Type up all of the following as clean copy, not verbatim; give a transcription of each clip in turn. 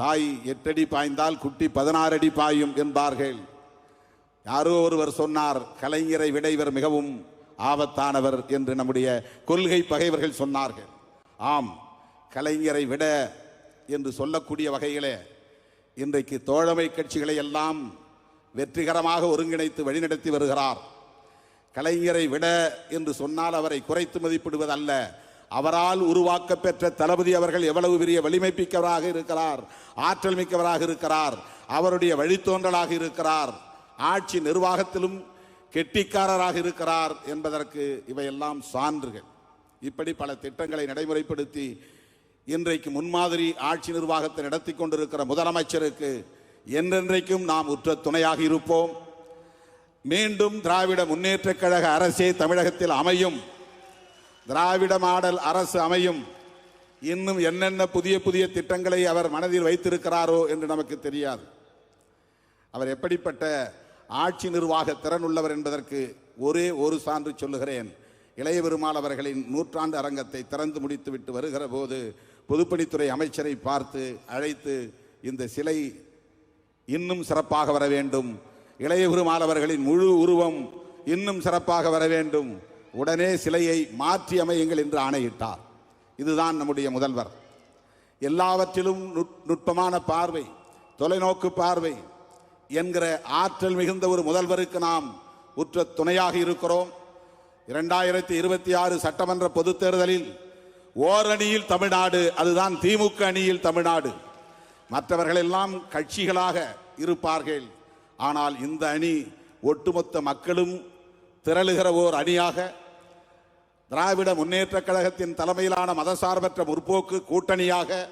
தாய் 8 அடி பாய்ந்தால் குட்டி 16 அடி பாயும் என்பார்கள். யாரோ ஒருவர் சொன்னார், கலைஞரை விட இவர் மிகவும் ஆபத்தானவர் என்று நம்முடைய கொள்கை பகைவர்கள் சொன்னார்கள். ஆம், கலைஞரை விட என்று சொல்லக்கூடிய வகையிலே இன்றைக்கு தோழமை கட்சிகளை எல்லாம் வெற்றிகரமாக ஒருங்கிணைத்து வழிநடத்தி வருகிறார். கலைஞரை விட என்று சொன்னால் அவரை குறைத்து மதிப்பிடுவதல்ல, அவரால் உருவாக்க பெற்ற தளபதி அவர்கள் எவ்வளவு பெரிய வலிமை மிக்கவராக இருக்கிறார், ஆற்றல் மிக்கவராக இருக்கிறார், அவருடைய வழித்தோன்றலாக இருக்கிறார், ஆட்சி நிர்வாகத்திலும் கெட்டிக்காரராக இருக்கிறார் என்பதற்கு இவையெல்லாம் சான்றுகள். இப்படி பல திட்டங்களை நடைமுறைப்படுத்தி இன்றைக்கு முன்மாதிரி ஆட்சி நிர்வாகத்தை நடத்தி கொண்டிருக்கிற முதலமைச்சருக்கு என்றென்றைக்கும் நாம் உற்ற துணையாக இருப்போம். மீண்டும் திராவிட முன்னேற்றக் கழக அரசே தமிழகத்தில் அமையும், திராவிட மாடல் அரசு அமையும். இன்னும் என்னென்ன புதிய புதிய திட்டங்களை அவர் மனதில் வைத்திருக்கிறாரோ என்று நமக்கு தெரியாது. அவர் எப்படிப்பட்ட ஆட்சி நிர்வாக திறன் உள்ளவர் என்பதற்கு ஒரே ஒரு சான்று சொல்லுகிறேன். இளைய பெருமாள் அவர்களின் 100ஆண்டு அரங்கத்தை திறந்து முடித்துவிட்டு வருகிற போது பொதுப்பணித்துறை அமைச்சரை பார்த்து அழைத்து, இந்த சிலை இன்னும் சிறப்பாக வர வேண்டும், இளைய பெருமாள் அவர்களின் முழு உருவம் இன்னும் சிறப்பாக வர வேண்டும், உடனே சிலையை மாற்றி அமையுங்கள் என்று ஆணையிட்டார். இதுதான் நம்முடைய முதல்வர். எல்லாவற்றிலும் நுட்பமான பார்வை, தொலைநோக்கு பார்வை என்கிற ஆற்றல் மிகுந்த ஒரு முதல்வருக்கு நாம் உற்ற துணையாக இருக்கிறோம். 2026 சட்டமன்ற பொதுத் தேர்தலில் ஓரணியில் தமிழ்நாடு, அதுதான் திமுக அணியில் தமிழ்நாடு. மற்றவர்கள் எல்லாம் கட்சிகளாக இருப்பார்கள், ஆனால் இந்த அணி ஒட்டுமொத்த மக்களும் திரளுகிற ஓர் அணியாக, திராவிட முன்னேற்றக் கழகத்தின் தலைமையிலான மதசார்பற்ற முற்போக்கு கூட்டணியாக,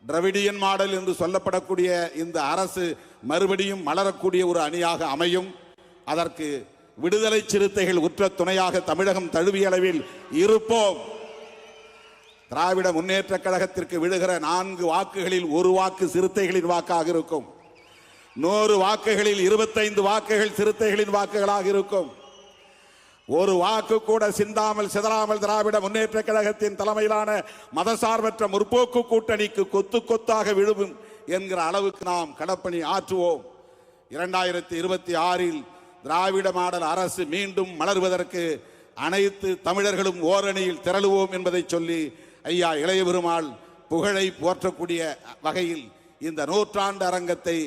டிராவிடியன் மாடல் என்று சொல்லப்படக்கூடிய இந்த அரசு மறுபடியும் மலரக்கூடிய ஒரு அணியாக அமையும். அதற்கு விடுதலை சிறுத்தைகள் உற்ற துணையாக தமிழகம் தழுவிய அளவில் இருப்போம். திராவிட முன்னேற்றக் கழகத்திற்கு விழுகிற 4 வாக்குகளில் 1 வாக்கு சிறுத்தைகளின் வாக்காக இருக்கும். 100 வாக்குகளில் 25 வாக்குகள் சிறுத்தைகளின் வாக்குகளாக இருக்கும். ஒரு வாக்கு கூட சிந்தாமல் சிதறாமல் திராவிட முன்னேற்றக் கழகத்தின் தலைமையிலான மதசார்பற்ற முற்போக்கு கூட்டணிக்கு கொத்து கொத்தாக விழுவும் என்கிற அளவுக்கு நாம் களப்பணி ஆற்றுவோம். 2026 திராவிட மாடல் அரசு மீண்டும் மலர்வதற்கு அனைத்து தமிழர்களும் ஓரணியில் திரளுவோம் என்பதை சொல்லி, ஐயா இளைய பெருமாள் புகழை போற்றக்கூடிய வகையில் இந்த 100ஆண்டு அரங்கத்தை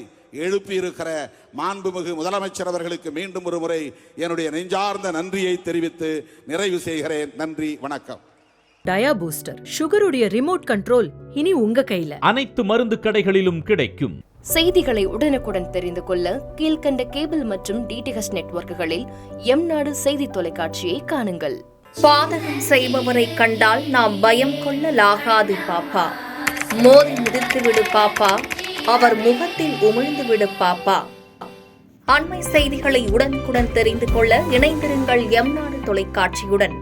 எழுப்பியிருக்கிற மாண்புமிகு முதலமைச்சர் அவர்களுக்கு மீண்டும் ஒரு முறை என்னுடைய நெஞ்சார்ந்த நன்றியை தெரிவித்து நிறைவு செய்கிறேன். நன்றி, வணக்கம். டயா பூஸ்டர், சுகருடைய ரிமோட் கண்ட்ரோல் இனி உங்க கையில. அனைத்து மருந்து கடைகளிலும் கிடைக்கும். செய்திகளை உடனுக்குடன் தெரிந்து கொள்ள கீழ்கண்ட கேபிள் மற்றும் டிடிஎச் நெட்வொர்க்குகளில் எம்நாடு செய்தி தொலைக்காட்சியை காணுங்கள். பாதகம் செய்பவரை கண்டால் நாம் பயம் கொள்ளலாகாது பாப்பா, மோதி மிதித்துவிடு பாப்பா, அவர் முகத்தில் உமிழ்ந்துவிடு பாப்பா. அண்மை செய்திகளை உடனுக்குடன் தெரிந்து கொள்ள இணைந்திருங்கள் எம்நாடு தொலைக்காட்சியுடன்.